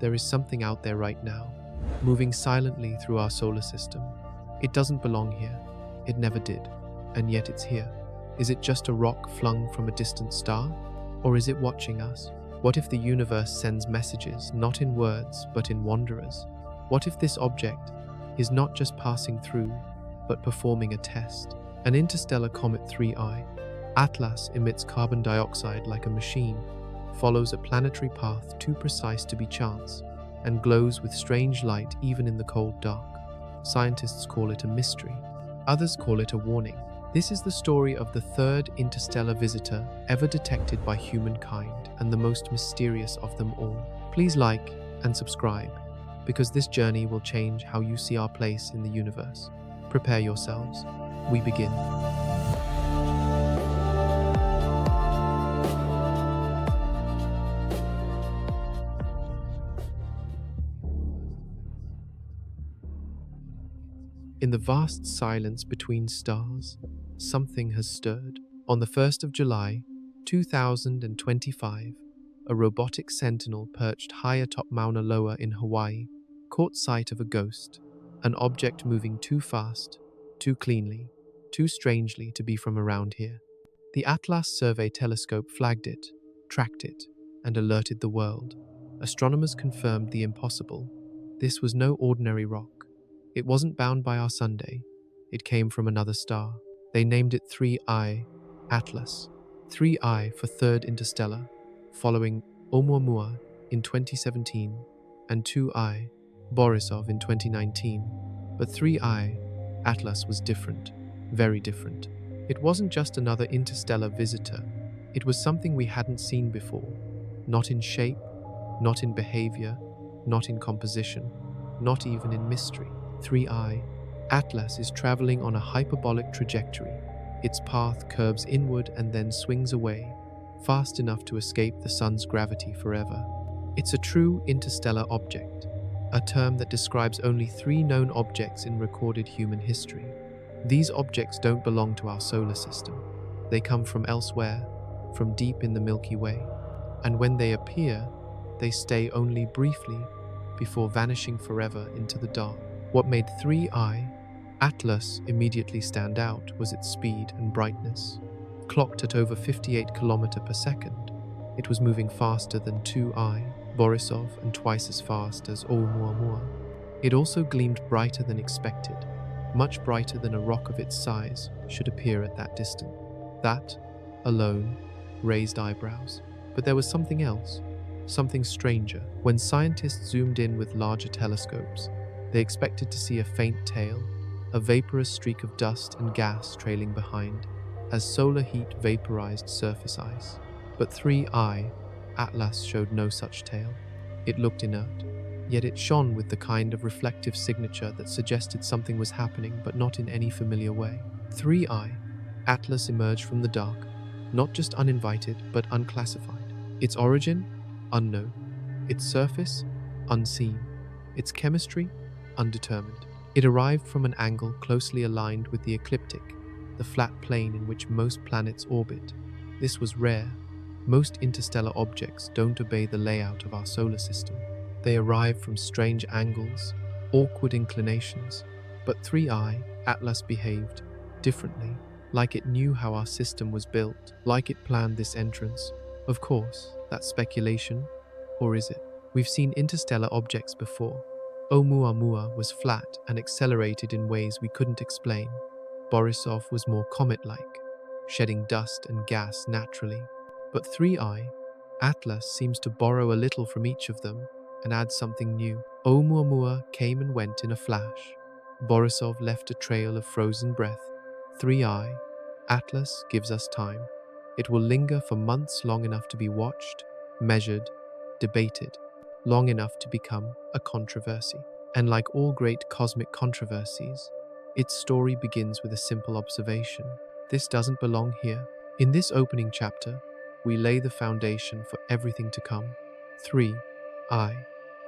there is something out there right now, moving silently through our solar system. It doesn't belong here. It never did. And yet it's here. Is it just a rock flung from a distant star? Or is it watching us? What if the universe sends messages, not in words, but in wanderers? What if this object is not just passing through, but performing a test? An interstellar comet 3I, Atlas emits carbon dioxide like a machine, follows a planetary path too precise to be chance, and glows with strange light even in the cold dark. Scientists call it a mystery. Others call it a warning. This is the story of the third interstellar visitor ever detected by humankind and the most mysterious of them all. Please like and subscribe, because this journey will change how you see our place in the universe. Prepare yourselves. We begin. In the vast silence between stars, something has stirred. On the 1st of July, 2025, a robotic sentinel perched high atop Mauna Loa in Hawaii caught sight of a ghost, an object moving too fast, too cleanly, too strangely to be from around here. The Atlas Survey telescope flagged it, tracked it, and alerted the world. Astronomers confirmed the impossible. This was no ordinary rock. It wasn't bound by our Sunday. It came from another star. They named it 3I, Atlas. 3I for Third Interstellar, following ʻOumuamua in 2017 and 2I, Borisov in 2019. But 3I, Atlas was different, very different. It wasn't just another interstellar visitor. It was something we hadn't seen before. Not in shape, not in behavior, not in composition, not even in mystery. 3I, Atlas is traveling on a hyperbolic trajectory. Its path curves inward and then swings away, fast enough to escape the sun's gravity forever. It's a true interstellar object, a term that describes only 3 known objects in recorded human history. These objects don't belong to our solar system. They come from elsewhere, from deep in the Milky Way. And when they appear, they stay only briefly before vanishing forever into the dark. What made 3I, Atlas, immediately stand out was its speed and brightness. Clocked at over 58 km per second, it was moving faster than 2I, Borisov, and twice as fast as ʻOumuamua. It also gleamed brighter than expected, much brighter than a rock of its size should appear at that distance. That, alone, raised eyebrows. But there was something else, something stranger. When scientists zoomed in with larger telescopes, they expected to see a faint tail, a vaporous streak of dust and gas trailing behind, as solar heat vaporized surface ice. But 3I, Atlas, showed no such tail. It looked inert, yet it shone with the kind of reflective signature that suggested something was happening, but not in any familiar way. 3I, Atlas emerged from the dark, not just uninvited, but unclassified. Its origin? Unknown. Its surface? Unseen. Its chemistry? Undetermined. It arrived from an angle closely aligned with the ecliptic, the flat plane in which most planets orbit. This was rare. Most interstellar objects don't obey the layout of our solar system. They arrive from strange angles, awkward inclinations. But 3I, Atlas, behaved differently, like it knew how our system was built, like it planned this entrance. Of course, that's speculation, or is it? We've seen interstellar objects before. Oumuamua was flat and accelerated in ways we couldn't explain. Borisov was more comet-like, shedding dust and gas naturally. But 3I, Atlas, seems to borrow a little from each of them and add something new. Oumuamua came and went in a flash. Borisov left a trail of frozen breath. 3I, Atlas, gives us time. It will linger for months, long enough to be watched, measured, debated, long enough to become a controversy. And like all great cosmic controversies, its story begins with a simple observation. This doesn't belong here. In this opening chapter, we lay the foundation for everything to come. 3I.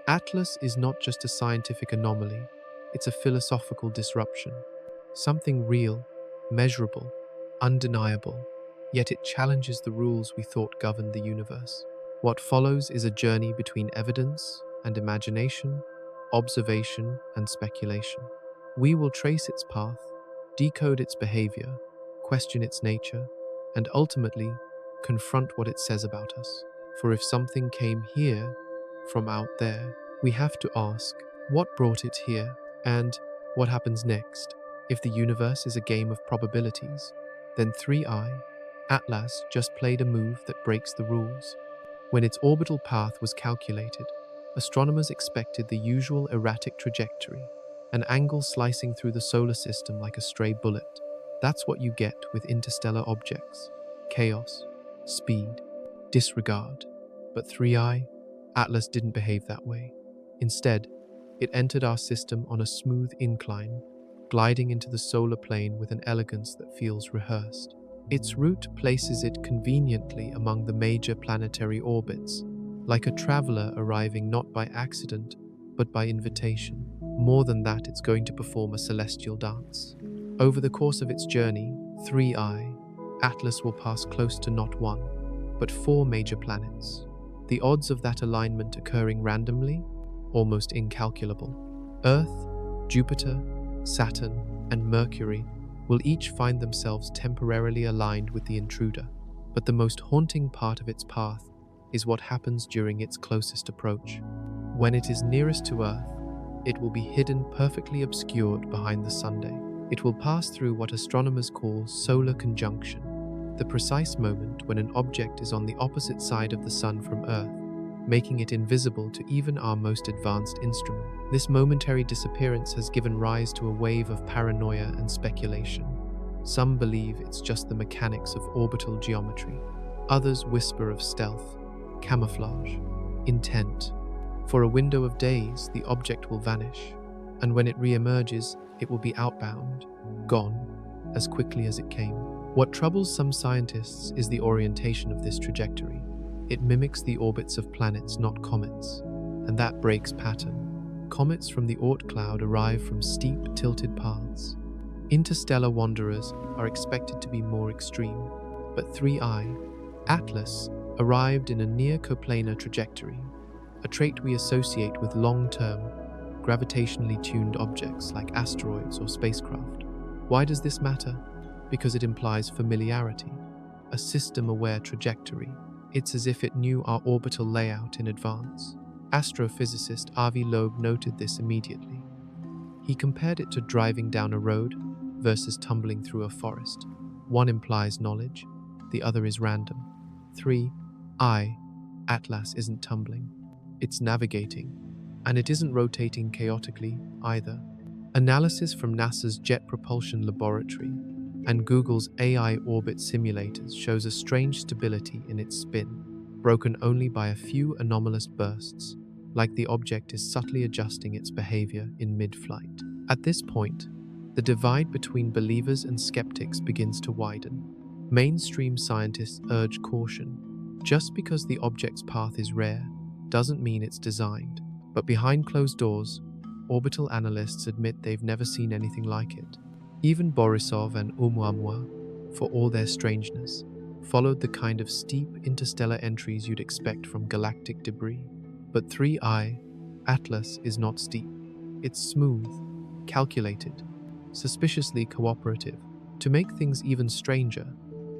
Atlas is not just a scientific anomaly, it's a philosophical disruption. Something real, measurable, undeniable, yet it challenges the rules we thought governed the universe. What follows is a journey between evidence and imagination, observation and speculation. We will trace its path, decode its behavior, question its nature, and ultimately confront what it says about us. For if something came here from out there, we have to ask, what brought it here, and what happens next? If the universe is a game of probabilities, then 3i, Atlas, just played a move that breaks the rules. When its orbital path was calculated, astronomers expected the usual erratic trajectory, an angle slicing through the solar system like a stray bullet. That's what you get with interstellar objects: chaos, speed, disregard. But 3i, Atlas didn't behave that way. Instead, it entered our system on a smooth incline, gliding into the solar plane with an elegance that feels rehearsed. Its route places it conveniently among the major planetary orbits, like a traveler arriving not by accident, but by invitation. More than that, it's going to perform a celestial dance. Over the course of its journey, 3i, Atlas will pass close to not one, but 4 major planets. The odds of that alignment occurring randomly? Almost incalculable. Earth, Jupiter, Saturn, and Mercury will each find themselves temporarily aligned with the intruder. But the most haunting part of its path is what happens during its closest approach. When it is nearest to Earth, it will be hidden, perfectly obscured behind the sunday. It will pass through what astronomers call solar conjunction, the precise moment when an object is on the opposite side of the sun from Earth, making it invisible to even our most advanced instrument. This momentary disappearance has given rise to a wave of paranoia and speculation. Some believe it's just the mechanics of orbital geometry. Others whisper of stealth, camouflage, intent. For a window of days, the object will vanish, and when it re-emerges, it will be outbound, gone, as quickly as it came. What troubles some scientists is the orientation of this trajectory. It mimics the orbits of planets, not comets, and that breaks pattern. Comets from the Oort cloud arrive from steep, tilted paths. Interstellar wanderers are expected to be more extreme, but 3i, Atlas, arrived in a near coplanar trajectory, a trait we associate with long-term, gravitationally tuned objects like asteroids or spacecraft. Why does this matter? Because it implies familiarity, a system-aware trajectory. It's as if it knew our orbital layout in advance. Astrophysicist Loeb noted this immediately. He compared it to driving down a road versus tumbling through a forest. One implies knowledge, the other is random. 3i, Atlas isn't tumbling. It's navigating, and it isn't rotating chaotically either. Analysis from NASA's Jet Propulsion Laboratory and Google's AI orbit simulators shows a strange stability in its spin, broken only by a few anomalous bursts, like the object is subtly adjusting its behavior in mid-flight. At this point, the divide between believers and skeptics begins to widen. Mainstream scientists urge caution. Just because the object's path is rare doesn't mean it's designed. But behind closed doors, orbital analysts admit they've never seen anything like it. Even Borisov and ʻOumuamua, for all their strangeness, followed the kind of steep interstellar entries you'd expect from galactic debris. But 3i, Atlas, is not steep. It's smooth, calculated, suspiciously cooperative. To make things even stranger,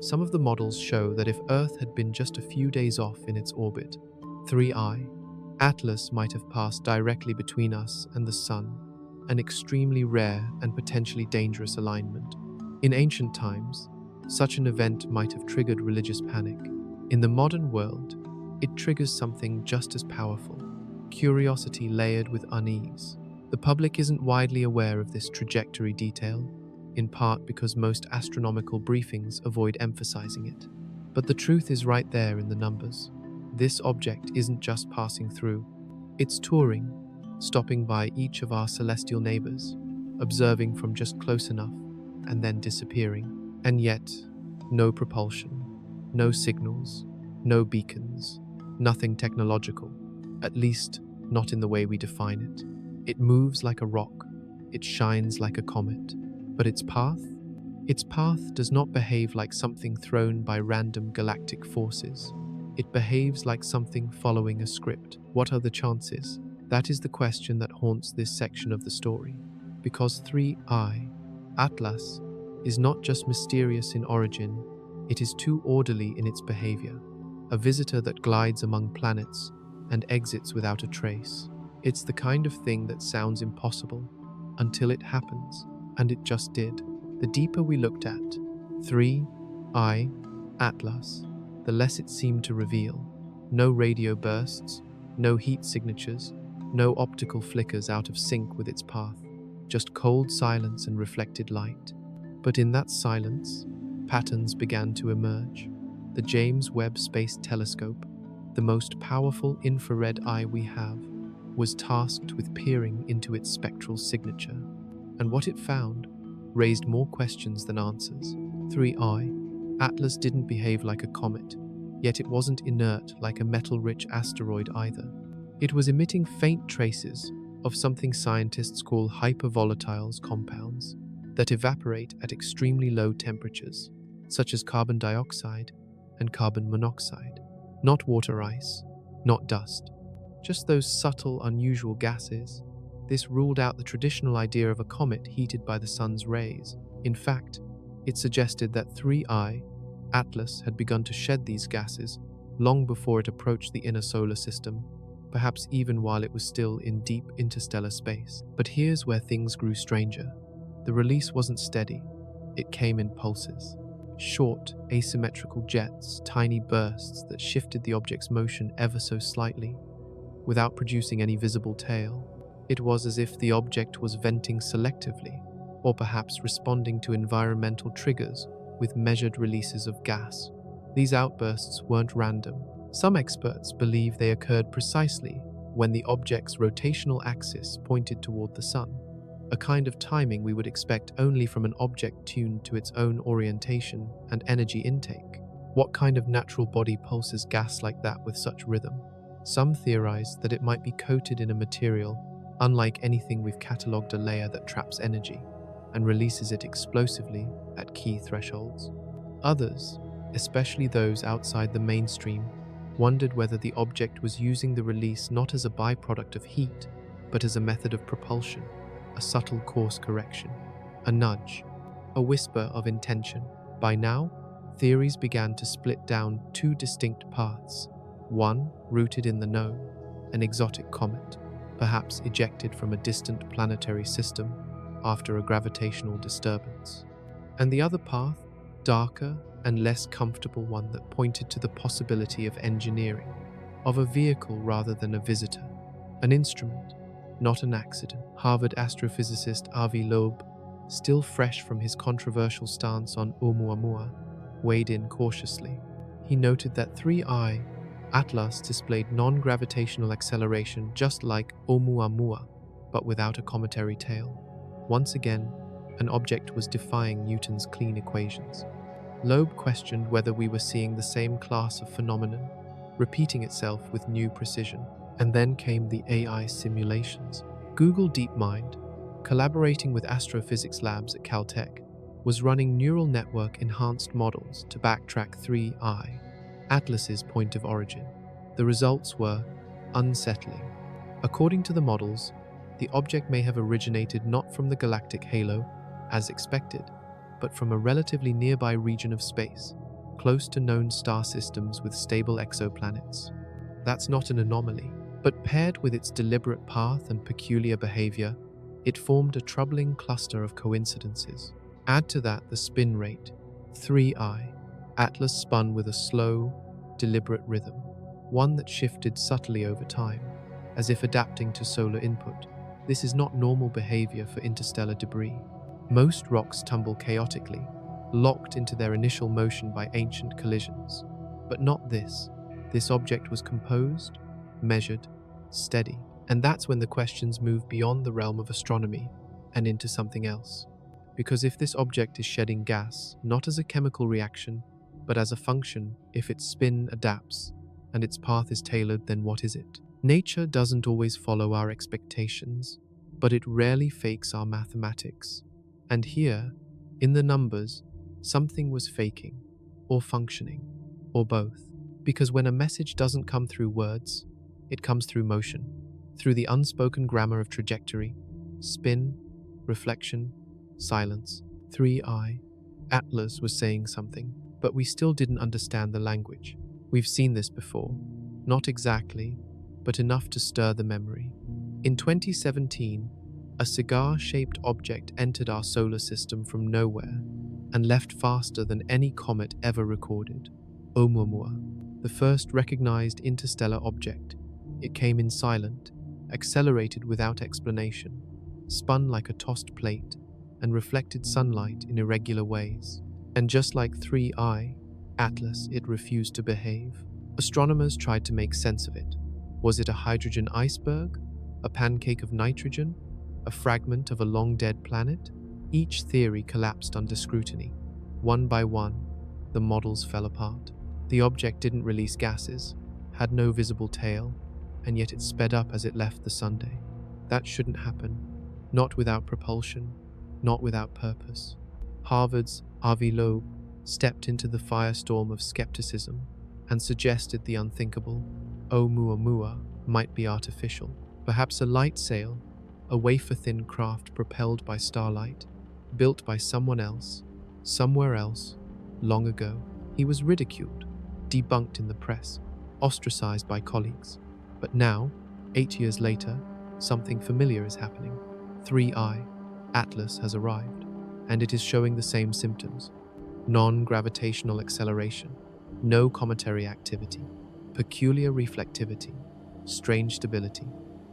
some of the models show that if Earth had been just a few days off in its orbit, 3i, Atlas might have passed directly between us and the Sun, an extremely rare and potentially dangerous alignment. In ancient times, such an event might have triggered religious panic. In the modern world, it triggers something just as powerful: curiosity layered with unease. The public isn't widely aware of this trajectory detail, in part because most astronomical briefings avoid emphasizing it. But the truth is right there in the numbers. This object isn't just passing through, it's touring, stopping by each of our celestial neighbors, observing from just close enough, and then disappearing. And yet, no propulsion, no signals, no beacons, nothing technological, at least not in the way we define it. It moves like a rock, it shines like a comet, but its path does not behave like something thrown by random galactic forces. It behaves like something following a script. What are the chances? That is the question that haunts this section of the story, because 3I, Atlas, is not just mysterious in origin, it is too orderly in its behavior, a visitor that glides among planets and exits without a trace. It's the kind of thing that sounds impossible until it happens, and it just did. The deeper we looked at 3I, Atlas, the less it seemed to reveal. No radio bursts, no heat signatures, no optical flickers out of sync with its path, just cold silence and reflected light. But in that silence, patterns began to emerge. The James Webb Space Telescope, the most powerful infrared eye we have, was tasked with peering into its spectral signature, and what it found raised more questions than answers. 3I, Atlas didn't behave like a comet, yet it wasn't inert like a metal-rich asteroid either. It was emitting faint traces of something scientists call hypervolatiles compounds that evaporate at extremely low temperatures, such as carbon dioxide and carbon monoxide. Not water ice, not dust, just those subtle, unusual gases. This ruled out the traditional idea of a comet heated by the sun's rays. In fact, it suggested that 3I, Atlas, had begun to shed these gases long before it approached the inner solar system, perhaps even while it was still in deep interstellar space. But here's where things grew stranger. The release wasn't steady. It came in pulses. Short, asymmetrical jets, tiny bursts that shifted the object's motion ever so slightly, without producing any visible tail. It was as if the object was venting selectively, or perhaps responding to environmental triggers with measured releases of gas. These outbursts weren't random. Some experts believe they occurred precisely when the object's rotational axis pointed toward the sun, a kind of timing we would expect only from an object tuned to its own orientation and energy intake. What kind of natural body pulses gas like that with such rhythm? Some theorize that it might be coated in a material unlike anything we've catalogued, a layer that traps energy and releases it explosively at key thresholds. Others, especially those outside the mainstream, wondered whether the object was using the release not as a byproduct of heat, but as a method of propulsion, a subtle course correction, a nudge, a whisper of intention. By now, theories began to split down two distinct paths. One, rooted in the known, an exotic comet, perhaps ejected from a distant planetary system after a gravitational disturbance. And the other path, darker and less comfortable one that pointed to the possibility of engineering, of a vehicle rather than a visitor, an instrument, not an accident. Harvard astrophysicist Avi Loeb, still fresh from his controversial stance on oumuamua, weighed in cautiously. He noted that 3I, Atlas, displayed non-gravitational acceleration just like oumuamua, but without a cometary tail. Once again, an object was defying Newton's clean equations. Loeb questioned whether we were seeing the same class of phenomenon, repeating itself with new precision. And then came the AI simulations. Google DeepMind, collaborating with astrophysics labs at Caltech, was running neural network-enhanced models to backtrack 3I, Atlas's point of origin. The results were unsettling. According to the models, the object may have originated not from the galactic halo, as expected, but from a relatively nearby region of space, close to known star systems with stable exoplanets. That's not an anomaly, but paired with its deliberate path and peculiar behavior, it formed a troubling cluster of coincidences. Add to that the spin rate, 3I, Atlas spun with a slow, deliberate rhythm, one that shifted subtly over time, as if adapting to solar input. This is not normal behavior for interstellar debris. Most rocks tumble chaotically, locked into their initial motion by ancient collisions. But not this. This object was composed, measured, steady. And that's when the questions move beyond the realm of astronomy and into something else. Because if this object is shedding gas, not as a chemical reaction, but as a function, if its spin adapts and its path is tailored, then what is it? Nature doesn't always follow our expectations, but it rarely fakes our mathematics. And here, in the numbers, something was faking, or functioning, or both. Because when a message doesn't come through words, it comes through motion. through the unspoken grammar of trajectory, spin, reflection, silence. 3i. Atlas was saying something, but we still didn't understand the language. We've seen this before. Not exactly, but enough to stir the memory. In 2017, a cigar-shaped object entered our solar system from nowhere and left faster than any comet ever recorded. Oumuamua, the first recognized interstellar object. It came in silent, accelerated without explanation, spun like a tossed plate, and reflected sunlight in irregular ways. And just like 3i, Atlas, it refused to behave. Astronomers tried to make sense of it. Was it a hydrogen iceberg? A pancake of nitrogen? A fragment of a long-dead planet? Each theory collapsed under scrutiny. One by one, the models fell apart. The object didn't release gases, had no visible tail, and yet it sped up as it left the Sunday. That shouldn't happen. Not without propulsion, not without purpose. Harvard's Avi Loeb stepped into the firestorm of skepticism and suggested the unthinkable. Oumuamua might be artificial, perhaps a light sail, a wafer-thin craft propelled by starlight, built by someone else, somewhere else, long ago. He was ridiculed, debunked in the press, ostracized by colleagues. But now, 8 years later, something familiar is happening. 3i, Atlas has arrived, and it is showing the same symptoms. Non-gravitational acceleration, no cometary activity, peculiar reflectivity, strange stability.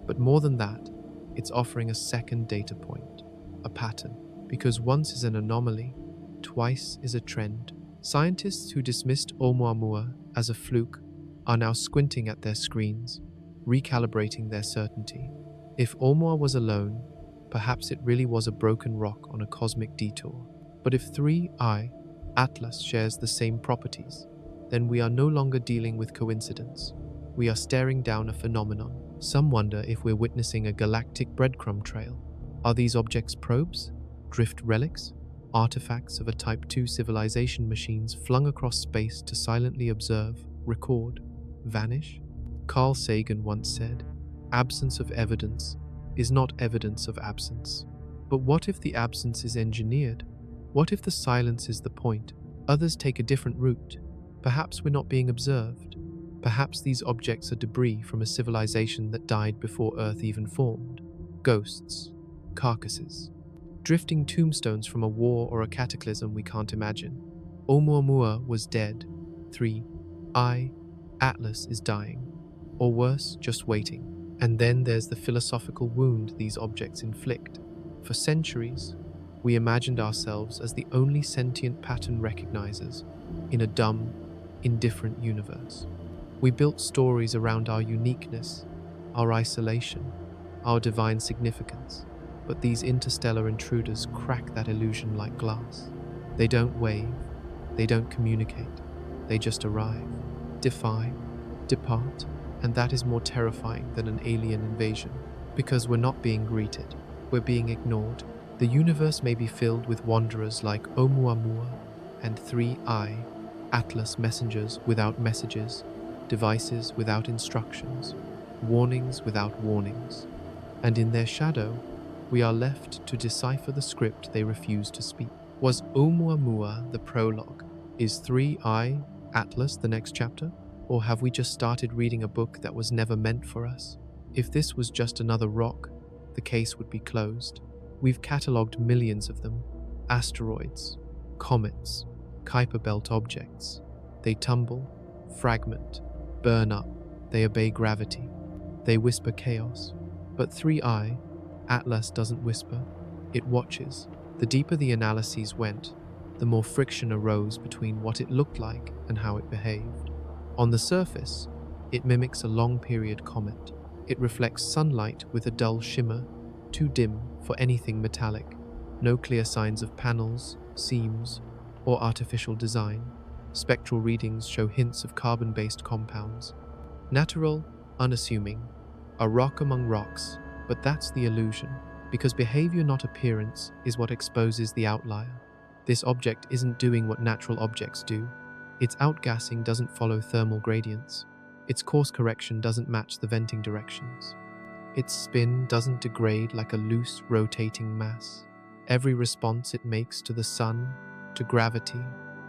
But more than that, it's offering a second data point, a pattern, because once is an anomaly, twice is a trend. Scientists who dismissed Oumuamua as a fluke are now squinting at their screens, recalibrating their certainty. If Oumuamua was alone, perhaps it really was a broken rock on a cosmic detour. But if 3i, Atlas, shares the same properties, then we are no longer dealing with coincidence. We are staring down a phenomenon. Some wonder if we're witnessing a galactic breadcrumb trail. Are these objects probes, drift relics, artifacts of a Type 2 civilization machines flung across space to silently observe, record, vanish? Carl Sagan once said, "Absence of evidence is not evidence of absence." But what if the absence is engineered? What if the silence is the point? Others take a different route. Perhaps we're not being observed. Perhaps these objects are debris from a civilization that died before Earth even formed. Ghosts, carcasses, drifting tombstones from a war or a cataclysm we can't imagine. Oumuamua was dead. 3i, Atlas is dying. Or worse, just waiting. And then there's the philosophical wound these objects inflict. For centuries, we imagined ourselves as the only sentient pattern recognizers in a dumb, indifferent universe. We built stories around our uniqueness, our isolation, our divine significance. But these interstellar intruders crack that illusion like glass. They don't wave, they don't communicate, they just arrive, defy, depart, and that is more terrifying than an alien invasion, because we're not being greeted, we're being ignored. The universe may be filled with wanderers like Oumuamua and 3i, Atlas messengers without messages, devices without instructions, warnings without warnings. And in their shadow, we are left to decipher the script they refuse to speak. Was Oumuamua the prologue? Is 3i, Atlas, the next chapter? Or have we just started reading a book that was never meant for us? If this was just another rock, the case would be closed. We've catalogued millions of them. Asteroids, comets, Kuiper belt objects. They tumble, fragment, burn up. They obey gravity. They whisper chaos. But 3i, Atlas, doesn't whisper. It watches. The deeper the analyses went, the more friction arose between what it looked like and how it behaved. On the surface, it mimics a long-period comet. It reflects sunlight with a dull shimmer, too dim for anything metallic. No clear signs of panels, seams, or artificial design. Spectral readings show hints of carbon-based compounds. Natural, unassuming. A rock among rocks, but that's the illusion, because behavior, not appearance, is what exposes the outlier. This object isn't doing what natural objects do. Its outgassing doesn't follow thermal gradients. Its course correction doesn't match the venting directions. Its spin doesn't degrade like a loose, rotating mass. Every response it makes to the sun, to gravity,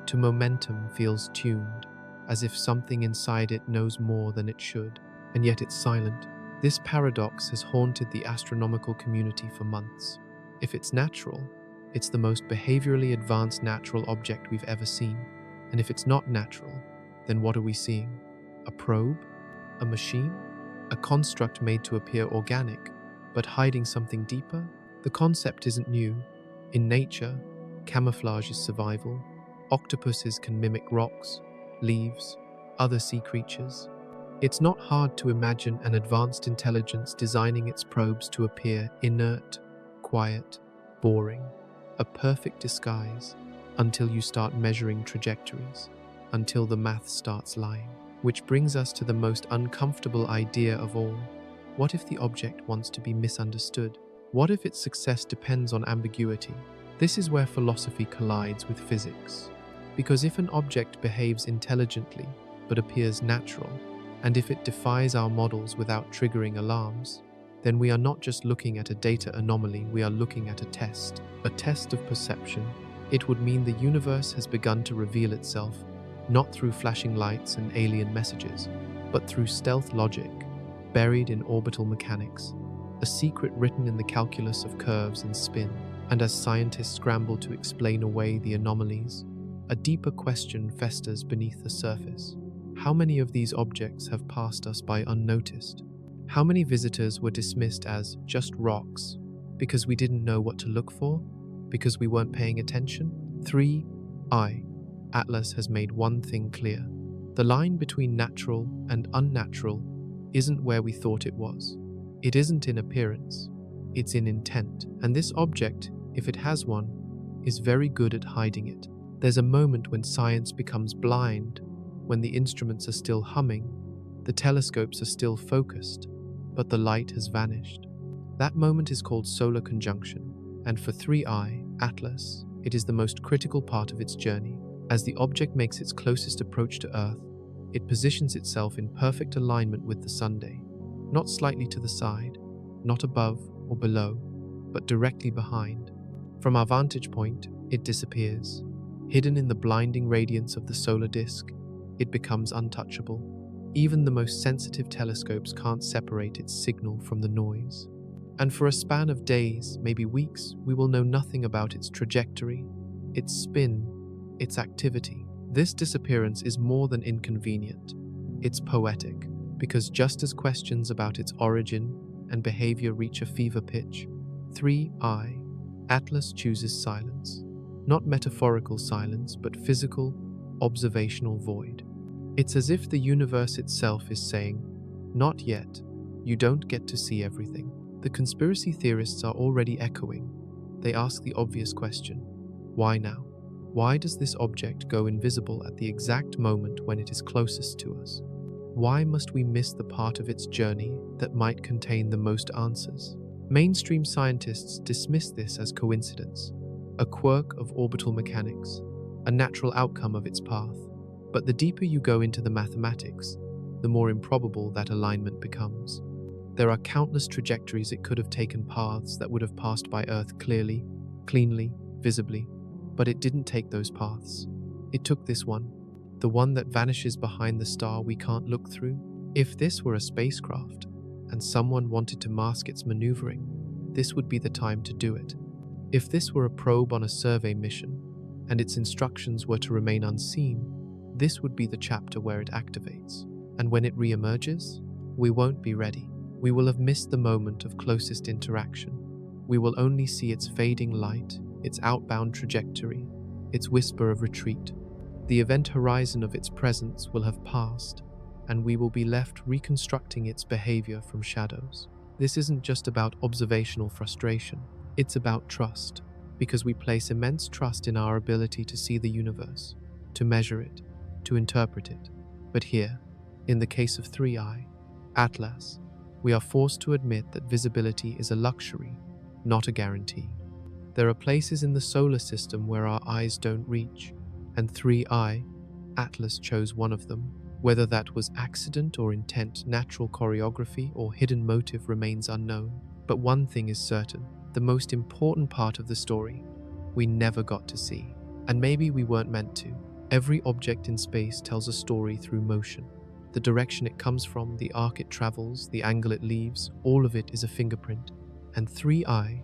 to momentum feels tuned, as if something inside it knows more than it should, and yet it's silent. This paradox has haunted the astronomical community for months. If it's natural, it's the most behaviorally advanced natural object we've ever seen. And if it's not natural, then what are we seeing? A probe? A machine? A construct made to appear organic, but hiding something deeper? The concept isn't new. In nature, camouflage is survival. Octopuses can mimic rocks, leaves, other sea creatures. It's not hard to imagine an advanced intelligence designing its probes to appear inert, quiet, boring, a perfect disguise, until you start measuring trajectories, until the math starts lying. Which brings us to the most uncomfortable idea of all. What if the object wants to be misunderstood? What if its success depends on ambiguity? This is where philosophy collides with physics. Because if an object behaves intelligently but appears natural, and if it defies our models without triggering alarms, then we are not just looking at a data anomaly, we are looking at a test of perception. It would mean the universe has begun to reveal itself, not through flashing lights and alien messages, but through stealth logic, buried in orbital mechanics, a secret written in the calculus of curves and spin. And as scientists scramble to explain away the anomalies, a deeper question festers beneath the surface. How many of these objects have passed us by unnoticed? How many visitors were dismissed as just rocks because we didn't know what to look for? Because we weren't paying attention? 3I. Atlas has made one thing clear. The line between natural and unnatural isn't where we thought it was. It isn't in appearance. It's in intent. And this object, if it has one, is very good at hiding it. There's a moment when science becomes blind, when the instruments are still humming, the telescopes are still focused, but the light has vanished. That moment is called solar conjunction, and for 3I, Atlas, it is the most critical part of its journey. As the object makes its closest approach to Earth, it positions itself in perfect alignment with the sunday, not slightly to the side, not above or below, but directly behind. From our vantage point, it disappears. Hidden in the blinding radiance of the solar disk, it becomes untouchable. Even the most sensitive telescopes can't separate its signal from the noise. And for a span of days, maybe weeks, we will know nothing about its trajectory, its spin, its activity. This disappearance is more than inconvenient. It's poetic, because just as questions about its origin and behavior reach a fever pitch, 3I, Atlas chooses silence. Not metaphorical silence, but physical, observational void. It's as if the universe itself is saying, "Not yet. You don't get to see everything." The conspiracy theorists are already echoing. They ask the obvious question: why now? Why does this object go invisible at the exact moment when it is closest to us? Why must we miss the part of its journey that might contain the most answers? Mainstream scientists dismiss this as coincidence, a quirk of orbital mechanics, a natural outcome of its path. But the deeper you go into the mathematics, the more improbable that alignment becomes. There are countless trajectories it could have taken, paths that would have passed by Earth clearly, cleanly, visibly. But it didn't take those paths. It took this one, the one that vanishes behind the star we can't look through. If this were a spacecraft, and someone wanted to mask its maneuvering, this would be the time to do it. If this were a probe on a survey mission, and its instructions were to remain unseen, this would be the chapter where it activates. And when it re-emerges, we won't be ready. We will have missed the moment of closest interaction. We will only see its fading light, its outbound trajectory, its whisper of retreat. The event horizon of its presence will have passed, and we will be left reconstructing its behavior from shadows. This isn't just about observational frustration, it's about trust, because we place immense trust in our ability to see the universe, to measure it, to interpret it. But here, in the case of 3I, Atlas, we are forced to admit that visibility is a luxury, not a guarantee. There are places in the solar system where our eyes don't reach, and 3I, Atlas chose one of them, Whether that was accident or intent, natural choreography, or hidden motive remains unknown. But one thing is certain, the most important part of the story, we never got to see. And maybe we weren't meant to. Every object in space tells a story through motion. The direction it comes from, the arc it travels, the angle it leaves, all of it is a fingerprint. And 3I,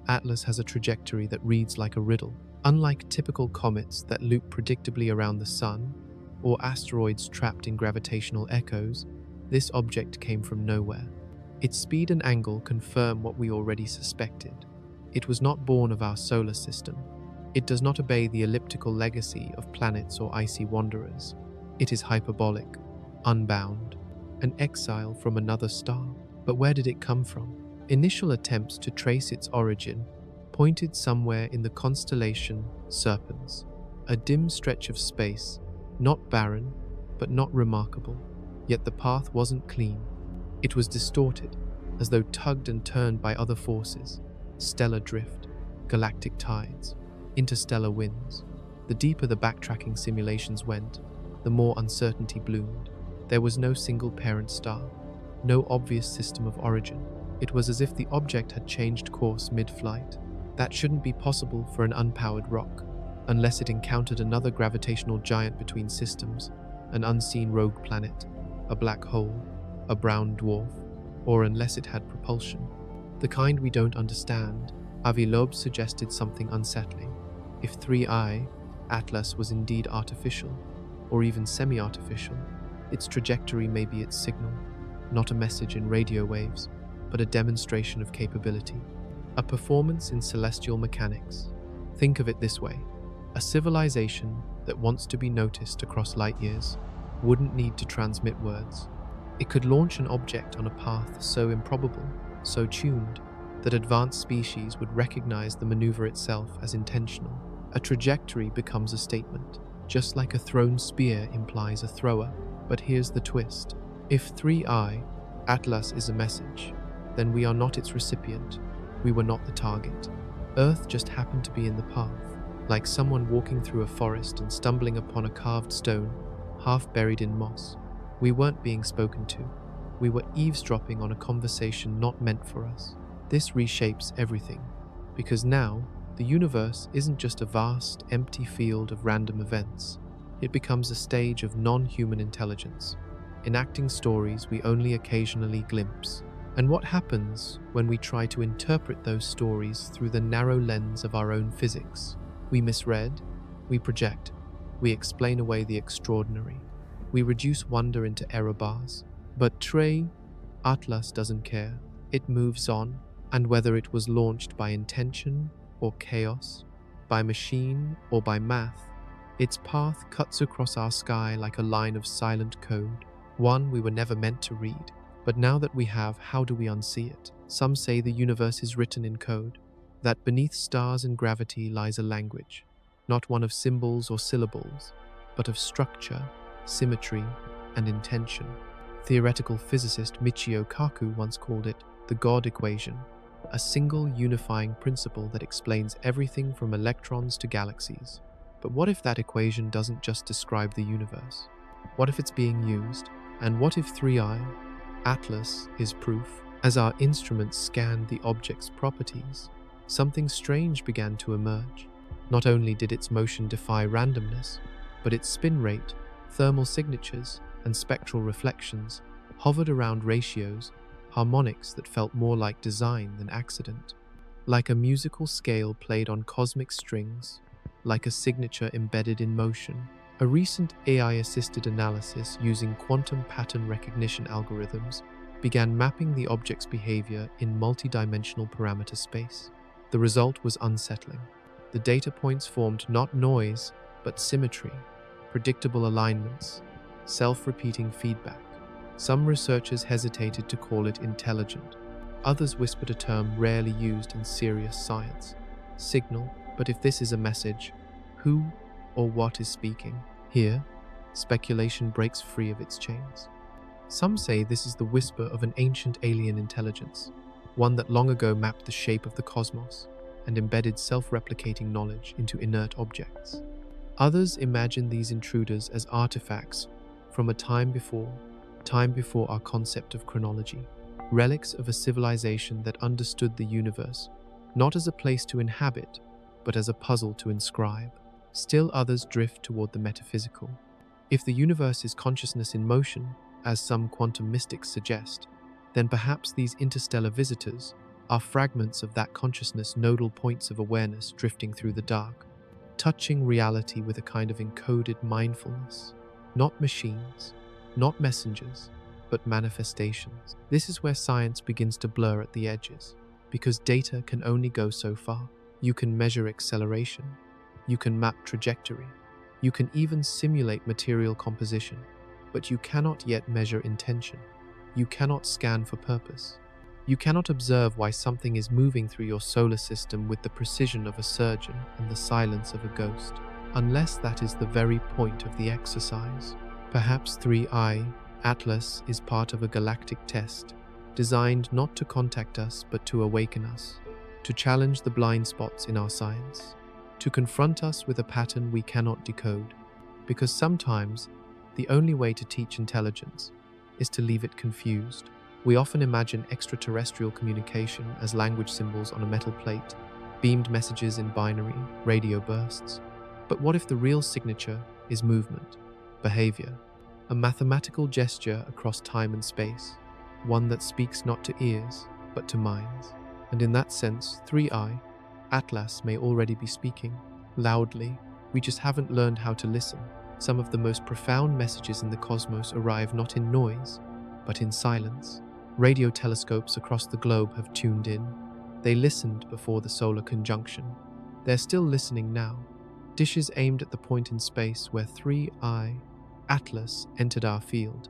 Atlas, has a trajectory that reads like a riddle. Unlike typical comets that loop predictably around the sun, or asteroids trapped in gravitational echoes, this object came from nowhere. Its speed and angle confirm what we already suspected. It was not born of our solar system. It does not obey the elliptical legacy of planets or icy wanderers. It is hyperbolic, unbound, an exile from another star. But where did it come from? Initial attempts to trace its origin pointed somewhere in the constellation Serpens, a dim stretch of space, not barren, but not remarkable. Yet the path wasn't clean. It was distorted, as though tugged and turned by other forces: stellar drift, galactic tides, interstellar winds. The deeper the backtracking simulations went, the more uncertainty bloomed. There was no single parent star, no obvious system of origin. It was as if the object had changed course mid-flight. That shouldn't be possible for an unpowered rock, unless it encountered another gravitational giant between systems, an unseen rogue planet, a black hole, a brown dwarf, or unless it had propulsion. The kind we don't understand. Loeb suggested something unsettling. If 3I, Atlas, was indeed artificial, or even semi-artificial, its trajectory may be its signal, not a message in radio waves, but a demonstration of capability, a performance in celestial mechanics. Think of it this way: a civilization that wants to be noticed across light years wouldn't need to transmit words. It could launch an object on a path so improbable, so tuned, that advanced species would recognize the maneuver itself as intentional. A trajectory becomes a statement, just like a thrown spear implies a thrower. But here's the twist. If 3I, Atlas, is a message, then we are not its recipient. We were not the target. Earth just happened to be in the path, like someone walking through a forest and stumbling upon a carved stone, half buried in moss. We weren't being spoken to. We were eavesdropping on a conversation not meant for us. This reshapes everything, because now the universe isn't just a vast, empty field of random events. It becomes a stage of non-human intelligence, enacting stories we only occasionally glimpse. And what happens when we try to interpret those stories through the narrow lens of our own physics? We misread, we project, we explain away the extraordinary. We reduce wonder into error bars. But Atlas doesn't care. It moves on, and whether it was launched by intention or chaos, by machine or by math, its path cuts across our sky like a line of silent code, one we were never meant to read. But now that we have, how do we unsee it? Some say the universe is written in code, that beneath stars and gravity lies a language, not one of symbols or syllables, but of structure, symmetry, and intention. Theoretical physicist Michio Kaku once called it the God equation, a single unifying principle that explains everything from electrons to galaxies. But what if that equation doesn't just describe the universe? What if it's being used? And what if 3I, Atlas, is proof? As our instruments scanned the object's properties, something strange began to emerge. Not only did its motion defy randomness, but its spin rate, thermal signatures, and spectral reflections hovered around ratios, harmonics that felt more like design than accident. Like a musical scale played on cosmic strings, like a signature embedded in motion. A recent AI-assisted analysis using quantum pattern recognition algorithms began mapping the object's behavior in multidimensional parameter space. The result was unsettling. The data points formed not noise, but symmetry, predictable alignments, self-repeating feedback. Some researchers hesitated to call it intelligent. Others whispered a term rarely used in serious science: signal. But if this is a message, who or what is speaking? Here, speculation breaks free of its chains. Some say this is the whisper of an ancient alien intelligence, one that long ago mapped the shape of the cosmos and embedded self-replicating knowledge into inert objects. Others imagine these intruders as artifacts from a time before our concept of chronology, relics of a civilization that understood the universe, not as a place to inhabit, but as a puzzle to inscribe. Still others drift toward the metaphysical. If the universe is consciousness in motion, as some quantum mystics suggest, then perhaps these interstellar visitors are fragments of that consciousness, nodal points of awareness drifting through the dark, touching reality with a kind of encoded mindfulness. Not machines, not messengers, but manifestations. This is where science begins to blur at the edges, because data can only go so far. You can measure acceleration, you can map trajectory, you can even simulate material composition, but you cannot yet measure intention. You cannot scan for purpose. You cannot observe why something is moving through your solar system with the precision of a surgeon and the silence of a ghost, unless that is the very point of the exercise. Perhaps 3i Atlas is part of a galactic test, designed not to contact us but to awaken us, to challenge the blind spots in our science, to confront us with a pattern we cannot decode, because sometimes the only way to teach intelligence is to leave it confused. We often imagine extraterrestrial communication as language symbols on a metal plate, beamed messages in binary, radio bursts. But what if the real signature is movement, behavior, a mathematical gesture across time and space, one that speaks not to ears, but to minds? And in that sense, 3i Atlas may already be speaking, loudly. We just haven't learned how to listen. Some of the most profound messages in the cosmos arrive not in noise, but in silence. Radio telescopes across the globe have tuned in. They listened before the solar conjunction. They're still listening now. Dishes aimed at the point in space where 3i Atlas entered our field.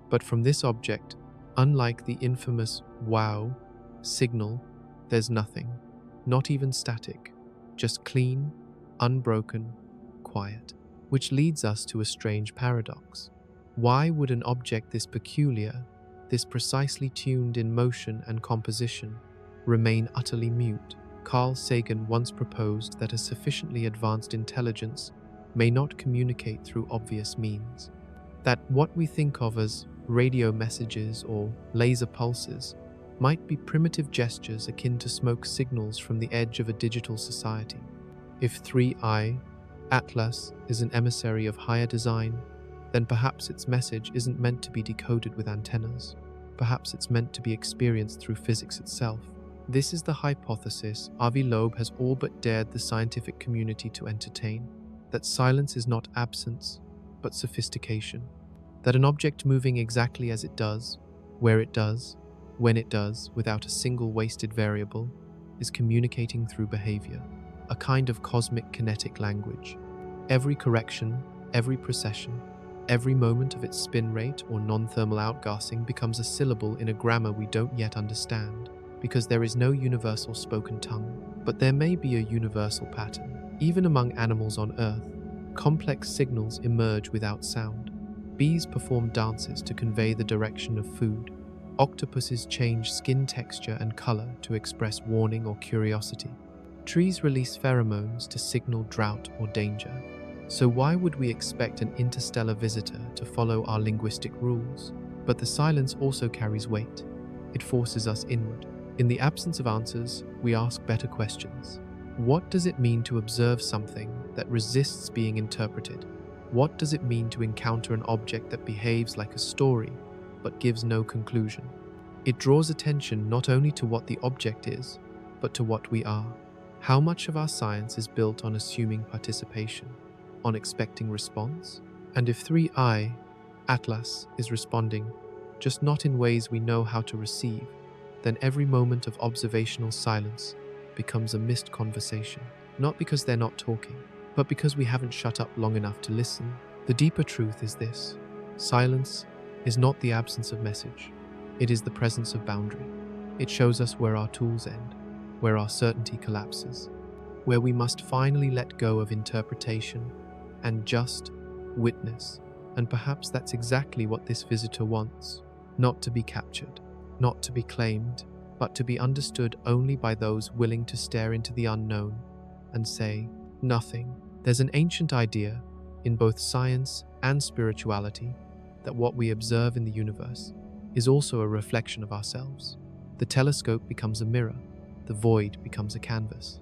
But from this object, unlike the infamous wow signal, there's nothing. Not even static. Just clean, unbroken, quiet. Which leads us to a strange paradox. Why would an object this peculiar, this precisely tuned in motion and composition, remain utterly mute? Carl Sagan once proposed that a sufficiently advanced intelligence may not communicate through obvious means. That what we think of as radio messages or laser pulses might be primitive gestures akin to smoke signals from the edge of a digital society. If 3i Atlas is an emissary of higher design, then perhaps its message isn't meant to be decoded with antennas. Perhaps it's meant to be experienced through physics itself. This is the hypothesis Avi Loeb has all but dared the scientific community to entertain, that silence is not absence, but sophistication. That an object moving exactly as it does, where it does, when it does, without a single wasted variable, is communicating through behavior, a kind of cosmic kinetic language. Every correction, every precession, every moment of its spin rate or non-thermal outgassing becomes a syllable in a grammar we don't yet understand, because there is no universal spoken tongue. But there may be a universal pattern. Even among animals on Earth, complex signals emerge without sound. Bees perform dances to convey the direction of food. Octopuses change skin texture and color to express warning or curiosity. Trees release pheromones to signal drought or danger. So why would we expect an interstellar visitor to follow our linguistic rules? But the silence also carries weight. It forces us inward. In the absence of answers, we ask better questions. What does it mean to observe something that resists being interpreted? What does it mean to encounter an object that behaves like a story, but gives no conclusion? It draws attention not only to what the object is, but to what we are. How much of our science is built on assuming participation, on expecting response? And if 3i Atlas is responding, just not in ways we know how to receive, then every moment of observational silence becomes a missed conversation. Not because they're not talking, but because we haven't shut up long enough to listen. The deeper truth is this: silence is not the absence of message. It is the presence of boundary. It shows us where our tools end, where our certainty collapses, where we must finally let go of interpretation and just witness. And perhaps that's exactly what this visitor wants: not to be captured, not to be claimed, but to be understood only by those willing to stare into the unknown and say, nothing. There's an ancient idea, in both science and spirituality, that what we observe in the universe is also a reflection of ourselves. The telescope becomes a mirror, the void becomes a canvas,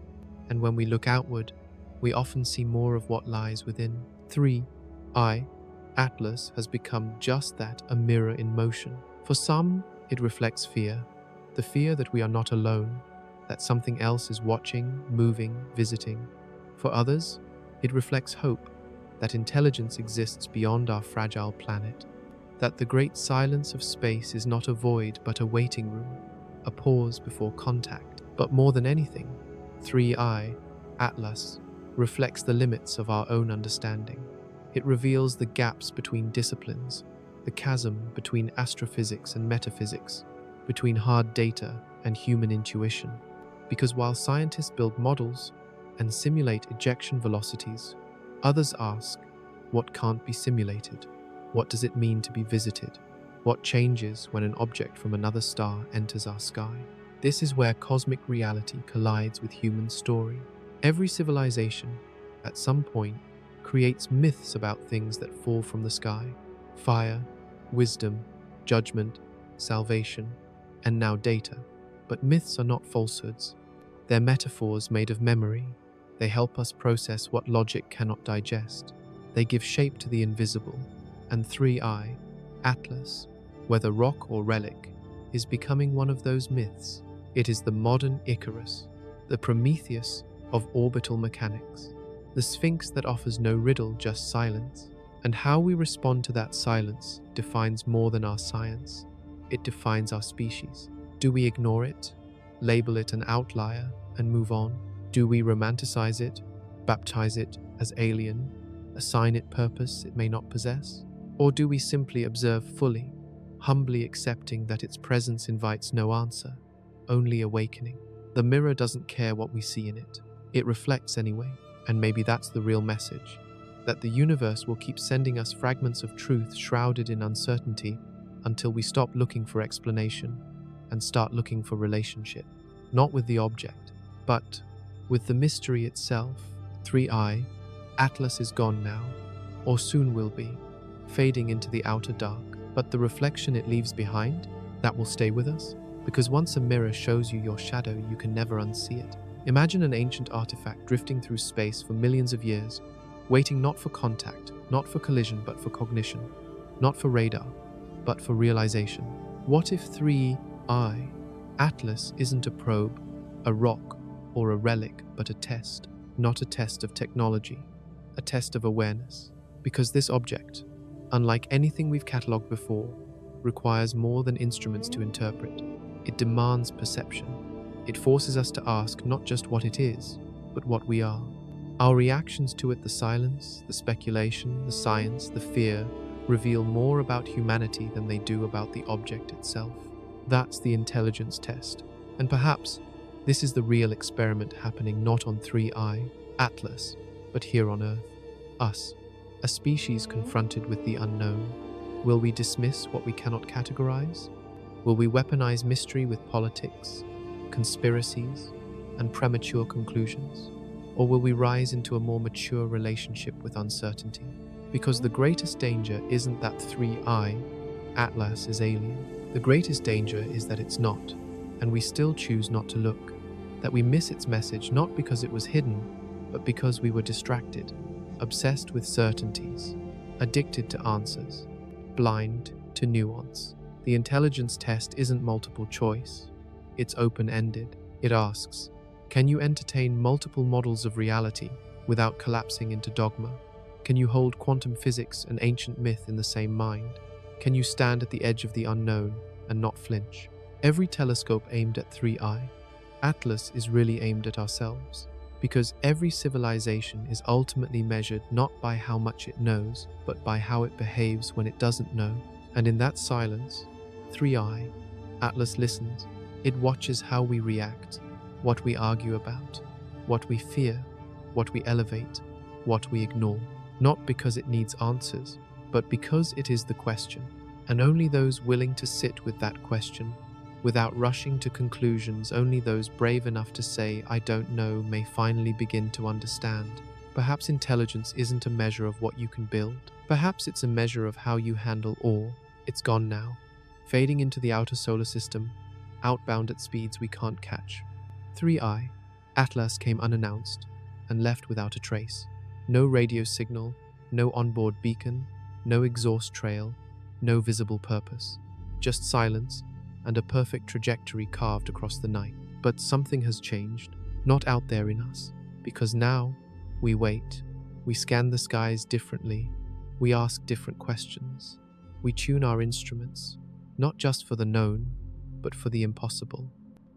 and when we look outward, we often see more of what lies within. 3I, Atlas has become just that, a mirror in motion. For some, it reflects fear, the fear that we are not alone, that something else is watching, moving, visiting. For others, it reflects hope, that intelligence exists beyond our fragile planet, that the great silence of space is not a void but a waiting room, a pause before contact. But more than anything, 3I, Atlas, reflects the limits of our own understanding. It reveals the gaps between disciplines, the chasm between astrophysics and metaphysics, between hard data and human intuition. Because while scientists build models and simulate ejection velocities, others ask, what can't be simulated? What does it mean to be visited? What changes when an object from another star enters our sky? This is where cosmic reality collides with human story. Every civilization, at some point, creates myths about things that fall from the sky: fire, wisdom, judgment, salvation, and now data. But myths are not falsehoods. They're metaphors made of memory. They help us process what logic cannot digest. They give shape to the invisible. And 3I, Atlas, whether rock or relic, is becoming one of those myths. It is the modern Icarus, the Prometheus of orbital mechanics, the Sphinx that offers no riddle, just silence. And how we respond to that silence defines more than our science. It defines our species. Do we ignore it, label it an outlier, and move on? Do we romanticize it, baptize it as alien, assign it purpose it may not possess? Or do we simply observe fully, humbly accepting that its presence invites no answer, only awakening? The mirror doesn't care what we see in it. It reflects anyway, and maybe that's the real message, that the universe will keep sending us fragments of truth shrouded in uncertainty until we stop looking for explanation and start looking for relationship, not with the object, but with the mystery itself. 3I, Atlas is gone now, or soon will be, fading into the outer dark, but the reflection it leaves behind, that will stay with us, because once a mirror shows you your shadow, you can never unsee it. Imagine an ancient artifact drifting through space for millions of years, waiting not for contact, not for collision, but for cognition, not for radar, but for realization. What if 3I, Atlas, isn't a probe, a rock, or a relic, but a test? Not a test of technology, a test of awareness. Because this object, unlike anything we've catalogued before, requires more than instruments to interpret. It demands perception. It forces us to ask not just what it is, but what we are. Our reactions to it, the silence, the speculation, the science, the fear, reveal more about humanity than they do about the object itself. That's the intelligence test. And perhaps this is the real experiment happening not on 3I, Atlas, but here on Earth. Us, a species confronted with the unknown. Will we dismiss what we cannot categorize? Will we weaponize mystery with politics, conspiracies, and premature conclusions? Or will we rise into a more mature relationship with uncertainty? Because the greatest danger isn't that 3I, Atlas, is alien. The greatest danger is that it's not, and we still choose not to look. That we miss its message not because it was hidden, but because we were distracted, obsessed with certainties, addicted to answers, blind to nuance. The intelligence test isn't multiple choice. It's open-ended. It asks, can you entertain multiple models of reality without collapsing into dogma? Can you hold quantum physics and ancient myth in the same mind? Can you stand at the edge of the unknown and not flinch? Every telescope aimed at 3I, Atlas is really aimed at ourselves, because every civilization is ultimately measured not by how much it knows, but by how it behaves when it doesn't know. And in that silence, 3I, Atlas listens. It watches how we react, what we argue about, what we fear, what we elevate, what we ignore. Not because it needs answers, but because it is the question. And only those willing to sit with that question, without rushing to conclusions, only those brave enough to say, I don't know, may finally begin to understand. Perhaps intelligence isn't a measure of what you can build. Perhaps it's a measure of how you handle awe. It's gone now, fading into the outer solar system, outbound at speeds we can't catch. 3I, Atlas came unannounced and left without a trace. No radio signal, no onboard beacon, no exhaust trail, no visible purpose. Just silence and a perfect trajectory carved across the night. But something has changed, not out there in us, because now we wait, we scan the skies differently, we ask different questions, we tune our instruments, not just for the known, but for the impossible.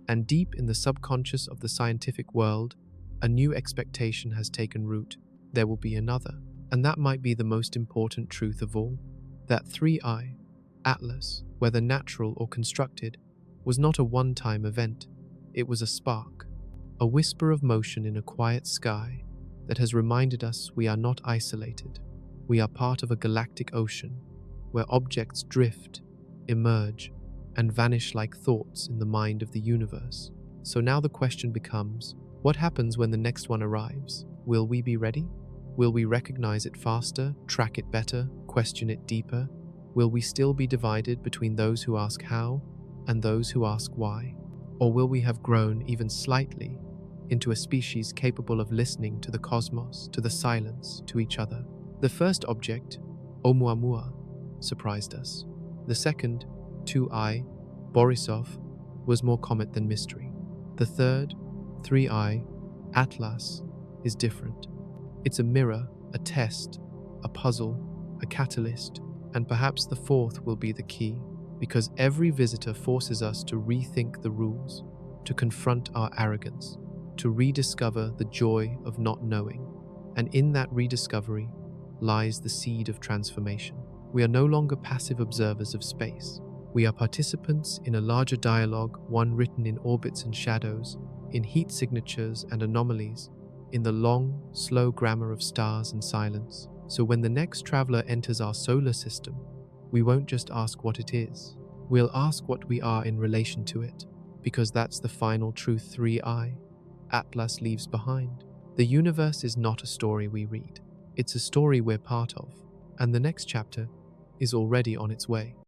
And deep in the subconscious of the scientific world, a new expectation has taken root. There will be another, and that might be the most important truth of all. That 3I, Atlas, whether natural or constructed, was not a one-time event. It was a spark, a whisper of motion in a quiet sky that has reminded us we are not isolated. We are part of a galactic ocean where objects drift, emerge, and vanish like thoughts in the mind of the universe. So now the question becomes, what happens when the next one arrives? Will we be ready? Will we recognize it faster, track it better, question it deeper? Will we still be divided between those who ask how and those who ask why? Or will we have grown even slightly into a species capable of listening to the cosmos, to the silence, to each other? The first object, ʻOumuamua, surprised us. The second, 2I, Borisov, was more comet than mystery. The third, 3I, Atlas, is different. It's a mirror, a test, a puzzle, a catalyst, and perhaps the fourth will be the key, because every visitor forces us to rethink the rules, to confront our arrogance, to rediscover the joy of not knowing. And in that rediscovery lies the seed of transformation. We are no longer passive observers of space. We are participants in a larger dialogue, one written in orbits and shadows, in heat signatures and anomalies, in the long, slow grammar of stars and silence. So when the next traveler enters our solar system, we won't just ask what it is. We'll ask what we are in relation to it, because that's the final truth 3I, Atlas leaves behind. The universe is not a story we read. It's a story we're part of, and the next chapter is already on its way.